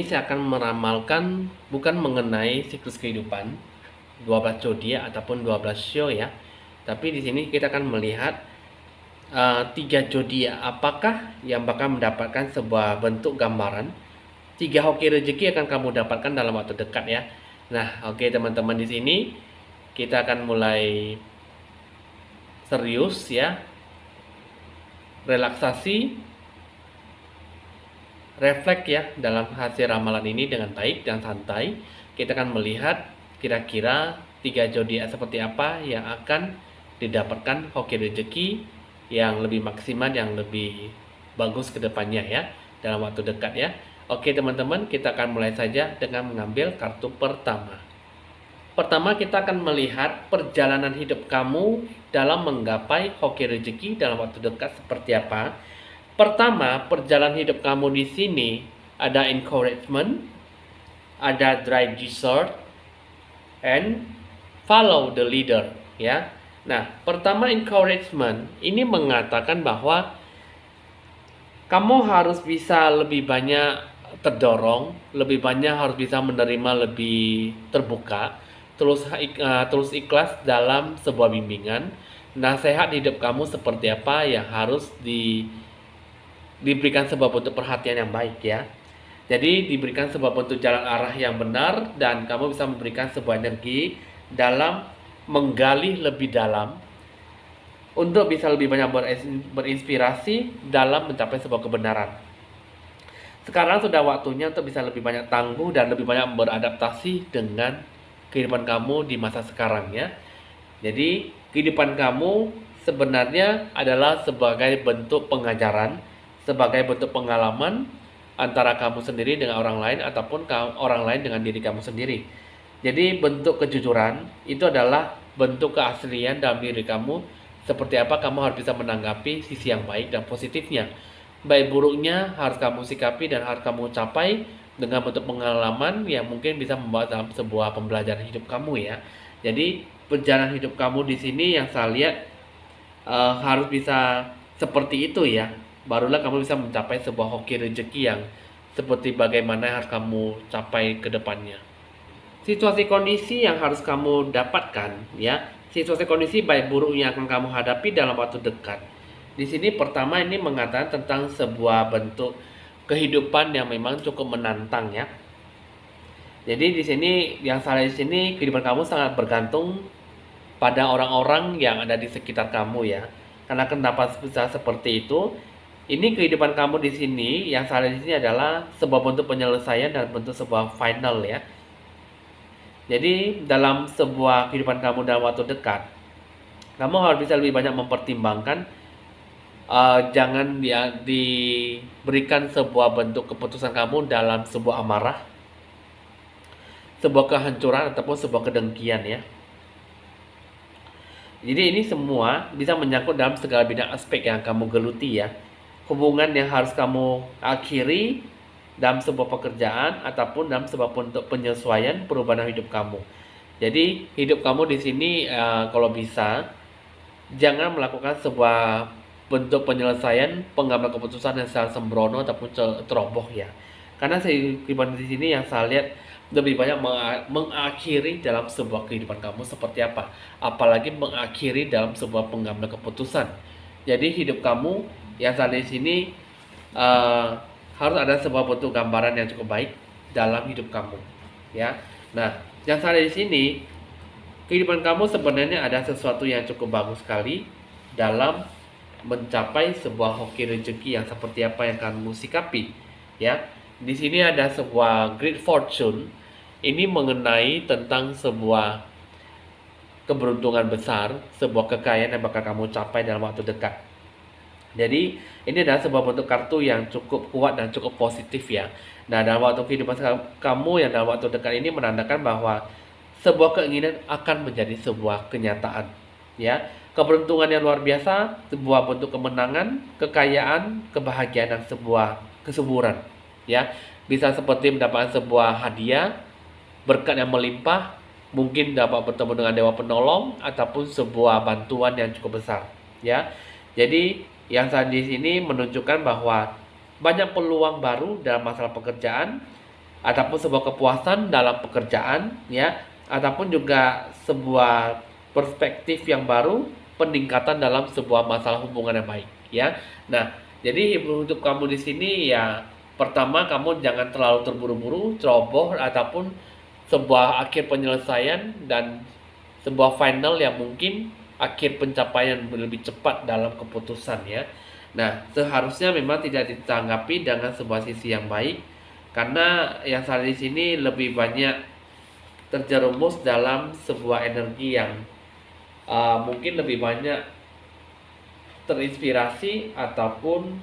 ini saya akan meramalkan bukan mengenai siklus kehidupan 12 zodiak ataupun 12 show ya. Tapi di sini kita akan melihat 3 zodiak apakah yang bakal mendapatkan sebuah bentuk gambaran. 3 hoki rezeki akan kamu dapatkan dalam waktu dekat ya. Nah, oke teman-teman, di sini kita akan mulai serius ya. Relaksasi, refleks ya dalam hasil ramalan ini dengan baik dan santai. Kita akan melihat kira-kira 3 zodiak seperti apa yang akan didapatkan hoki rezeki yang lebih maksimal, yang lebih bagus ke depannya ya, dalam waktu dekat ya. Oke teman-teman, kita akan mulai saja dengan mengambil kartu pertama. Pertama, kita akan melihat perjalanan hidup kamu dalam menggapai hoki rezeki dalam waktu dekat seperti apa. Pertama, perjalanan hidup kamu di sini ada encouragement, ada dry dessert, and follow the leader ya. Nah, pertama encouragement ini mengatakan bahwa kamu harus bisa lebih banyak terdorong, lebih banyak harus bisa menerima lebih terbuka, terus ikhlas dalam sebuah bimbingan. Nasihat hidup kamu seperti apa yang harus diberikan sebuah bentuk perhatian yang baik ya. Jadi diberikan sebuah bentuk jalan arah yang benar, dan kamu bisa memberikan sebuah energi dalam menggali lebih dalam untuk bisa lebih banyak berinspirasi dalam mencapai sebuah kebenaran. Sekarang sudah waktunya untuk bisa lebih banyak tangguh dan lebih banyak beradaptasi dengan kehidupan kamu di masa sekarang ya. Jadi kehidupan kamu sebenarnya adalah sebagai bentuk pengajaran, sebagai bentuk pengalaman antara kamu sendiri dengan orang lain ataupun orang lain dengan diri kamu sendiri. Jadi bentuk kejujuran itu adalah bentuk keaslian dalam diri kamu. Seperti apa kamu harus bisa menanggapi sisi yang baik dan positifnya. Baik buruknya harus kamu sikapi dan harus kamu capai dengan bentuk pengalaman yang mungkin bisa membawa dalam sebuah pembelajaran hidup kamu ya. Jadi perjalanan hidup kamu di sini yang saya lihat harus bisa seperti itu ya. Barulah kamu bisa mencapai sebuah hoki rezeki yang seperti bagaimana yang harus kamu capai ke depannya. Situasi kondisi yang harus kamu dapatkan ya, situasi kondisi baik buruk yang akan kamu hadapi dalam waktu dekat. Di sini pertama ini mengatakan tentang sebuah bentuk kehidupan yang memang cukup menantang ya. Jadi di sini yang salah di sini kehidupan kamu sangat bergantung pada orang-orang yang ada di sekitar kamu ya. Karena kenapa bisa seperti itu? Ini kehidupan kamu di sini yang salah di sini adalah sebuah bentuk penyelesaian dan bentuk sebuah final ya. Jadi dalam sebuah kehidupan kamu dalam waktu dekat, kamu harus bisa lebih banyak mempertimbangkan, jangan ya diberikan sebuah bentuk keputusan kamu dalam sebuah amarah, sebuah kehancuran ataupun sebuah kedengkian ya. Jadi ini semua bisa menyangkut dalam segala bidang aspek yang kamu geluti ya. Hubungan yang harus kamu akhiri dalam sebuah pekerjaan ataupun dalam sebuah bentuk penyesuaian perubahan hidup kamu. Jadi hidup kamu di sini kalau bisa jangan melakukan sebuah bentuk penyelesaian pengambil keputusan yang secara sembrono ataupun ceroboh ya. Karena kehidupan di sini yang saya lihat lebih banyak mengakhiri dalam sebuah kehidupan kamu seperti apa, apalagi mengakhiri dalam sebuah pengambil keputusan. Jadi hidup kamu yang saat di sini harus ada sebuah bentuk gambaran yang cukup baik dalam hidup kamu ya. Nah, yang salah di sini kehidupan kamu sebenarnya ada sesuatu yang cukup bagus sekali dalam mencapai sebuah hoki rezeki yang seperti apa yang kamu sikapi ya. Di sini ada sebuah great fortune, ini mengenai tentang sebuah keberuntungan besar, sebuah kekayaan yang bakal kamu capai dalam waktu dekat. Jadi ini adalah sebuah bentuk kartu yang cukup kuat dan cukup positif ya. Nah, dalam waktu kehidupan kamu yang dalam waktu dekat ini menandakan bahwa sebuah keinginan akan menjadi sebuah kenyataan ya. Keberuntungan yang luar biasa, sebuah bentuk kemenangan, kekayaan, kebahagiaan, dan sebuah kesuburan ya. Bisa seperti mendapatkan sebuah hadiah, berkat yang melimpah, mungkin dapat bertemu dengan dewa penolong ataupun sebuah bantuan yang cukup besar ya. Jadi yang saat di sini menunjukkan bahwa banyak peluang baru dalam masalah pekerjaan, ataupun sebuah kepuasan dalam pekerjaan, ya, ataupun juga sebuah perspektif yang baru, peningkatan dalam sebuah masalah hubungan yang baik, ya. Nah, jadi untuk kamu di sini ya, pertama kamu jangan terlalu terburu-buru, ceroboh, ataupun sebuah akhir penyelesaian dan sebuah final yang mungkin akhir pencapaian lebih cepat dalam keputusan, ya. Nah, seharusnya memang tidak ditanggapi dengan sebuah sisi yang baik, karena yang saat di sini lebih banyak terjerumus dalam sebuah energi yang mungkin lebih banyak terinspirasi ataupun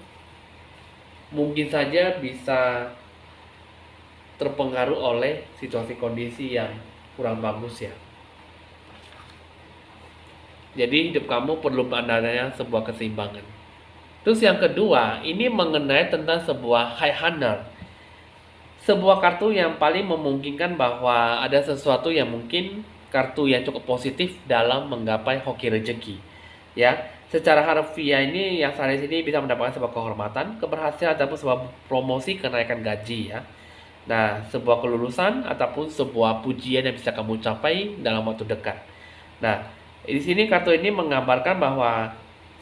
mungkin saja bisa terpengaruh oleh situasi kondisi yang kurang bagus, ya. Jadi hidup kamu perlu adanya sebuah keseimbangan. Terus yang kedua, ini mengenai tentang sebuah high hunter. Sebuah kartu yang paling memungkinkan bahwa ada sesuatu yang mungkin kartu yang cukup positif dalam menggapai hoki rezeki. Ya, secara harfiah ini yang saat ini bisa mendapatkan sebuah kehormatan, keberhasilan ataupun sebuah promosi kenaikan gaji, ya. Nah, sebuah kelulusan ataupun sebuah pujian yang bisa kamu capai dalam waktu dekat. Nah, di sini kartu ini menggambarkan bahwa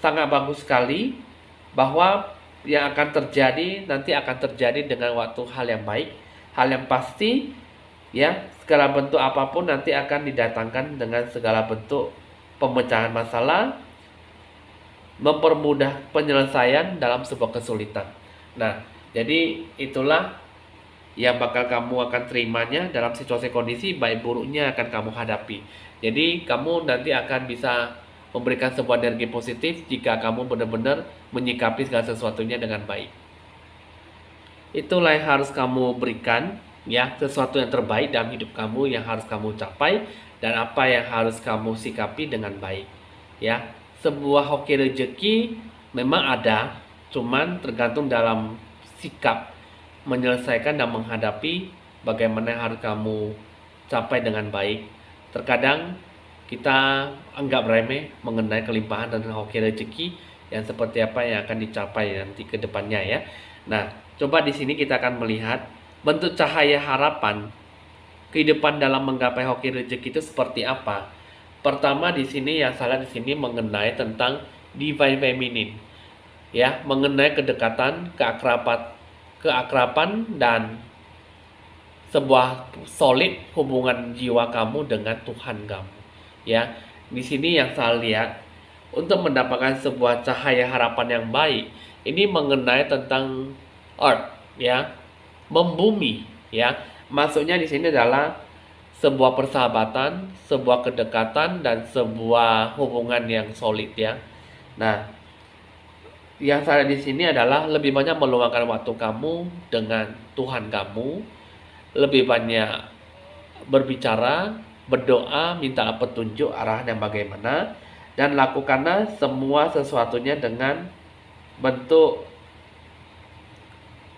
sangat bagus sekali bahwa yang akan terjadi nanti akan terjadi dengan waktu hal yang baik, hal yang pasti, ya. Segala bentuk apapun nanti akan didatangkan dengan segala bentuk pemecahan masalah, mempermudah penyelesaian dalam sebuah kesulitan. Nah, jadi itulah yang bakal kamu akan terimanya dalam situasi kondisi baik buruknya akan kamu hadapi. Jadi kamu nanti akan bisa memberikan sebuah energi positif jika kamu benar-benar menyikapi segala sesuatunya dengan baik. Itulah yang harus kamu berikan, ya, sesuatu yang terbaik dalam hidup kamu yang harus kamu capai dan apa yang harus kamu sikapi dengan baik, ya. Sebuah hoki rezeki memang ada, cuman tergantung dalam sikap menyelesaikan dan menghadapi bagaimana yang harus kamu capai dengan baik. Terkadang kita anggap remeh mengenai kelimpahan dan hoki rezeki yang seperti apa yang akan dicapai nanti ke depannya, ya. Nah, coba di sini kita akan melihat bentuk cahaya harapan kehidupan dalam menggapai hoki rezeki itu seperti apa. Pertama di sini yang salah di sini mengenai tentang divine feminine, ya, mengenai kedekatan, keakraban dan sebuah solid hubungan jiwa kamu dengan Tuhan kamu, ya. Di sini yang saya lihat untuk mendapatkan sebuah cahaya harapan yang baik ini mengenai tentang earth, ya, membumi, ya. Maksudnya di sini adalah sebuah persahabatan, sebuah kedekatan dan sebuah hubungan yang solid, ya. Nah, yang saya di sini adalah lebih banyak meluangkan waktu kamu dengan Tuhan kamu, lebih banyak berbicara, berdoa, minta petunjuk arah dan bagaimana, dan lakukanlah semua sesuatunya dengan bentuk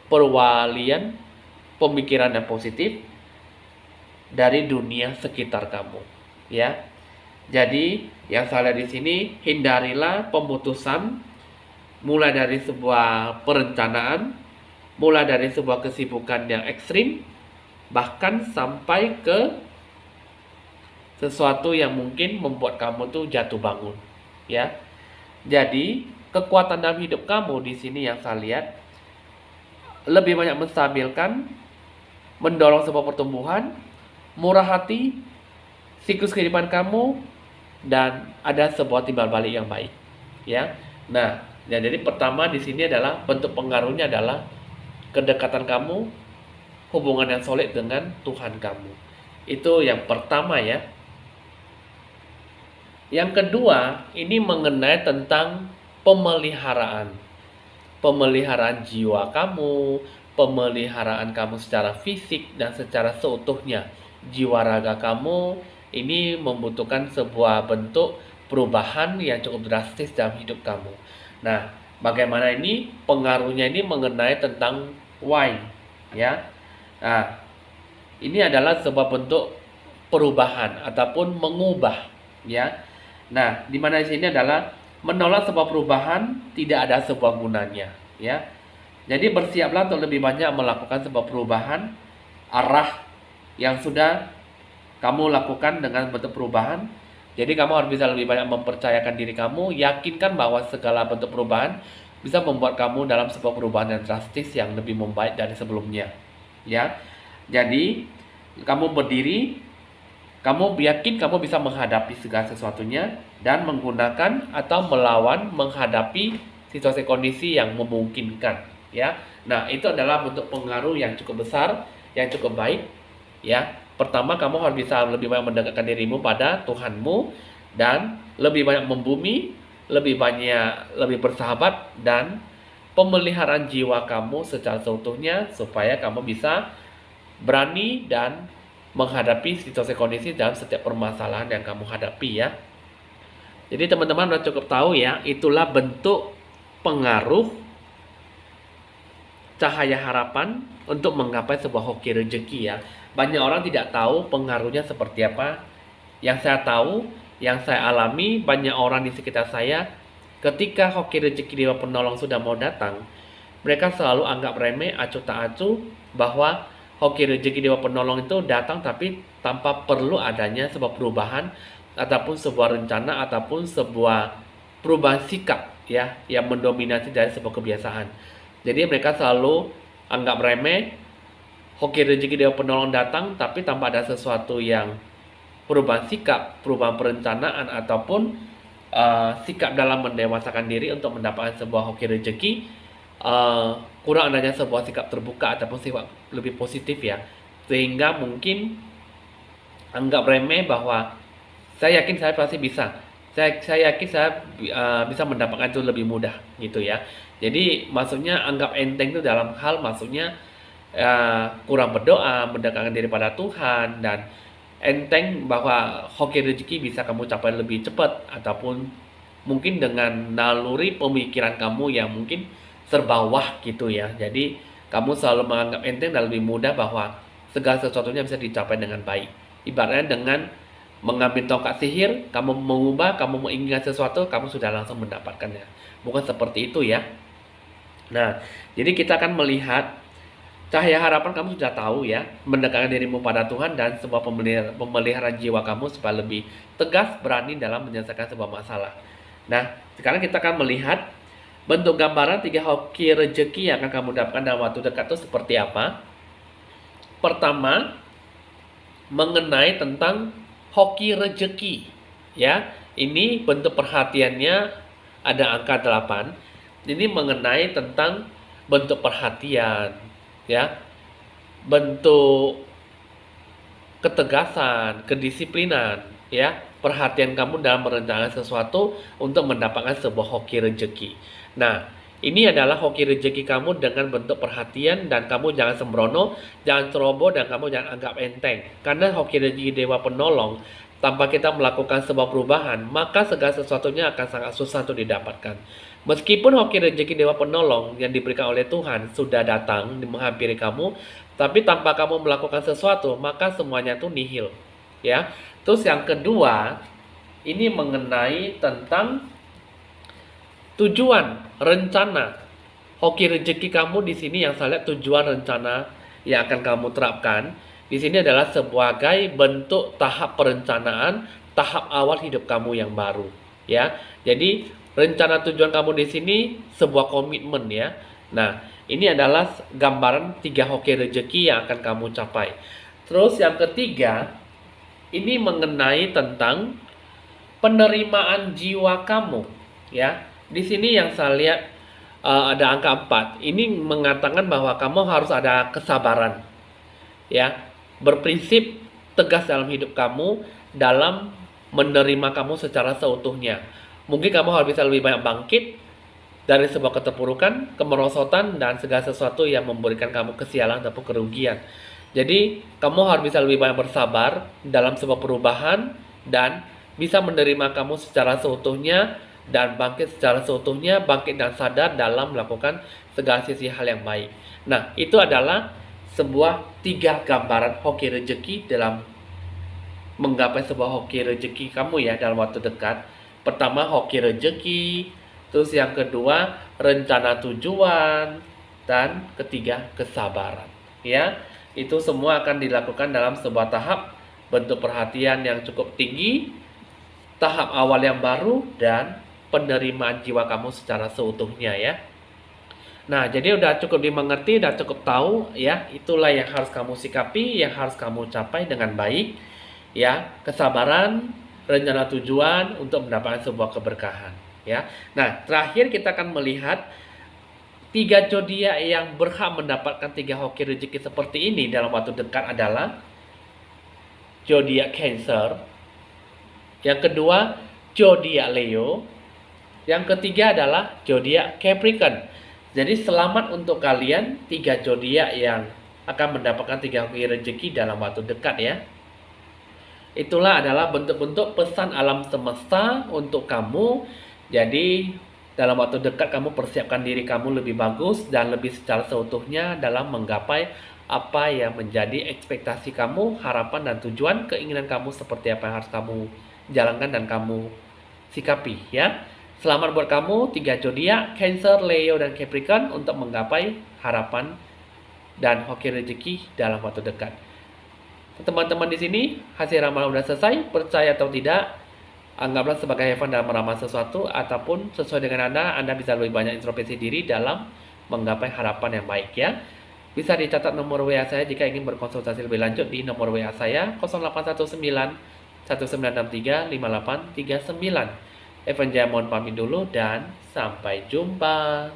perwalian pemikiran yang positif dari dunia sekitar kamu, ya. Jadi yang saya lihat di sini, hindarilah pemutusan mulai dari sebuah perencanaan, mulai dari sebuah kesibukan yang ekstrim, bahkan sampai ke sesuatu yang mungkin membuat kamu tuh jatuh bangun, ya. Jadi kekuatan dalam hidup kamu di sini yang saya lihat lebih banyak menstabilkan, mendorong sebuah pertumbuhan, murah hati, siklus kehidupan kamu, dan ada sebuah timbal balik yang baik, ya. Nah, ya, jadi pertama di sini adalah bentuk pengaruhnya adalah kedekatan kamu, hubungan yang solid dengan Tuhan kamu. Itu yang pertama, ya. Yang kedua, ini mengenai tentang pemeliharaan. Pemeliharaan jiwa kamu, pemeliharaan kamu secara fisik dan secara seutuhnya. Jiwa raga kamu ini membutuhkan sebuah bentuk perubahan yang cukup drastis dalam hidup kamu. Nah, bagaimana ini pengaruhnya ini mengenai tentang wine, ya. Nah, ini adalah sebuah bentuk perubahan ataupun mengubah, ya. Nah, di mana di sini adalah menolak sebuah perubahan tidak ada sebuah gunanya, ya. Jadi bersiaplah untuk lebih banyak melakukan sebuah perubahan arah yang sudah kamu lakukan dengan bentuk perubahan. Jadi kamu harus bisa lebih banyak mempercayakan diri kamu, yakinkan bahwa segala bentuk perubahan bisa membuat kamu dalam sebuah perubahan yang drastis yang lebih membaik dari sebelumnya. Ya. Jadi kamu berdiri, kamu yakin kamu bisa menghadapi segala sesuatunya dan menggunakan atau melawan menghadapi situasi kondisi yang memungkinkan, ya. Nah, itu adalah bentuk pengaruh yang cukup besar, yang cukup baik, ya. Pertama, kamu harus bisa lebih banyak mendekatkan dirimu pada Tuhanmu dan lebih banyak membumi, lebih banyak lebih bersahabat dan pemeliharaan jiwa kamu secara seutuhnya supaya kamu bisa berani dan menghadapi situasi kondisi dalam setiap permasalahan yang kamu hadapi, ya. Jadi teman-teman udah cukup tahu ya, itulah bentuk pengaruh cahaya harapan untuk menggapai sebuah hoki rezeki, ya. Banyak orang tidak tahu pengaruhnya seperti apa. Yang saya tahu, yang saya alami, banyak orang di sekitar saya, ketika hoki rezeki Dewa Penolong sudah mau datang, mereka selalu anggap remeh, acuh tak acuh, bahwa hoki rezeki Dewa Penolong itu datang tapi tanpa perlu adanya sebuah perubahan, ataupun sebuah rencana, ataupun sebuah perubahan sikap, ya, yang mendominasi dari sebuah kebiasaan. Jadi mereka selalu anggap remeh, hoki rezeki Dewa Penolong datang tapi tanpa ada sesuatu yang perubahan sikap, perubahan perencanaan, ataupun sikap dalam mendewasakan diri untuk mendapatkan sebuah hoki rezeki. Kurang adanya sebuah sikap terbuka ataupun sikap lebih positif, ya, sehingga mungkin anggap remeh bahwa saya yakin saya pasti bisa, saya yakin saya bisa mendapatkan itu lebih mudah, gitu ya. Jadi maksudnya anggap enteng itu dalam hal maksudnya kurang berdoa, mendekatkan diri pada Tuhan, dan enteng bahwa hoki rezeki bisa kamu capai lebih cepat, ataupun mungkin dengan naluri pemikiran kamu yang mungkin serba wah, gitu ya. Jadi kamu selalu menganggap enteng dan lebih mudah bahwa segala sesuatunya bisa dicapai dengan baik. Ibaratnya dengan mengambil tongkat sihir, kamu mengubah, kamu menginginkan sesuatu, kamu sudah langsung mendapatkannya. Bukan seperti itu, ya. Nah, jadi kita akan melihat cahaya harapan. Kamu sudah tahu, ya, mendekatkan dirimu pada Tuhan dan sebuah pemeliharaan jiwa kamu supaya lebih tegas, berani dalam menyelesaikan sebuah masalah. Nah, sekarang kita akan melihat bentuk gambaran 3 hoki rezeki yang akan kamu dapatkan dalam waktu dekat itu seperti apa. Pertama, mengenai tentang hoki rezeki, ya. Ini bentuk perhatiannya ada angka 8. Ini mengenai tentang bentuk perhatian, ya, bentuk ketegasan, kedisiplinan, ya, perhatian kamu dalam merencanakan sesuatu untuk mendapatkan sebuah hoki rezeki. Nah, ini adalah hoki rezeki kamu dengan bentuk perhatian, dan kamu jangan sembrono, jangan ceroboh, dan kamu jangan anggap enteng. Karena hoki rezeki Dewa Penolong, tanpa kita melakukan sebuah perubahan, maka segala sesuatunya akan sangat susah untuk didapatkan. Meskipun hoki rezeki Dewa Penolong yang diberikan oleh Tuhan sudah datang menghampiri kamu, tapi tanpa kamu melakukan sesuatu, maka semuanya itu nihil, ya. Terus yang kedua, ini mengenai tentang tujuan, rencana. Hoki rezeki kamu di sini yang saya lihat tujuan rencana yang akan kamu terapkan di sini adalah sebagai bentuk tahap perencanaan, tahap awal hidup kamu yang baru, ya. Jadi rencana tujuan kamu di sini sebuah komitmen, ya. Nah, ini adalah gambaran 3 hoki rezeki yang akan kamu capai. Terus yang ketiga, ini mengenai tentang penerimaan jiwa kamu, ya. Di sini yang saya lihat ada angka 4. Ini mengatakan bahwa kamu harus ada kesabaran, ya. Berprinsip tegas dalam hidup kamu dalam menerima kamu secara seutuhnya. Mungkin kamu harus bisa lebih banyak bangkit dari sebuah keterpurukan, kemerosotan, dan segala sesuatu yang memberikan kamu kesialan ataupun kerugian. Jadi kamu harus bisa lebih banyak bersabar dalam sebuah perubahan dan bisa menerima kamu secara seutuhnya dan bangkit secara seutuhnya, bangkit dan sadar dalam melakukan segala sisi hal yang baik. Nah, itu adalah sebuah 3 gambaran hoki rezeki dalam menggapai sebuah hoki rezeki kamu, ya, dalam waktu dekat. Pertama, hoki rezeki, terus yang kedua, rencana tujuan, dan ketiga, kesabaran, ya. Itu semua akan dilakukan dalam sebuah tahap bentuk perhatian yang cukup tinggi, tahap awal yang baru, dan penerimaan jiwa kamu secara seutuhnya ya. Nah, jadi udah cukup dimengerti, udah cukup tahu ya, itulah yang harus kamu sikapi, yang harus kamu capai dengan baik ya, kesabaran, rencana tujuan untuk mendapatkan sebuah keberkahan ya. Nah, terakhir kita akan melihat 3 zodiak yang berhak mendapatkan 3 hoki rezeki seperti ini dalam waktu dekat adalah zodiak Cancer, yang kedua zodiak Leo, yang ketiga adalah zodiak Capricorn. Jadi selamat untuk kalian 3 zodiak yang akan mendapatkan 3 hoki rezeki dalam waktu dekat ya. Itulah adalah bentuk-bentuk pesan alam semesta untuk kamu. Jadi dalam waktu dekat kamu persiapkan diri kamu lebih bagus dan lebih secara seutuhnya dalam menggapai apa yang menjadi ekspektasi kamu, harapan dan tujuan, keinginan kamu seperti apa yang harus kamu jalankan dan kamu sikapi ya. Selamat buat kamu 3 zodiak Cancer, Leo dan Capricorn untuk menggapai harapan dan hoki rezeki dalam waktu dekat. Teman-teman di sini, hasil ramalan udah selesai, percaya atau tidak, anggaplah sebagai heaven dalam meramal sesuatu, ataupun sesuai dengan Anda bisa lebih banyak introspeksi diri dalam menggapai harapan yang baik ya. Bisa dicatat nomor WA saya jika ingin berkonsultasi lebih lanjut di nomor WA saya 0819 1963 5839. Evan Jaya mohon pamit dulu dan sampai jumpa.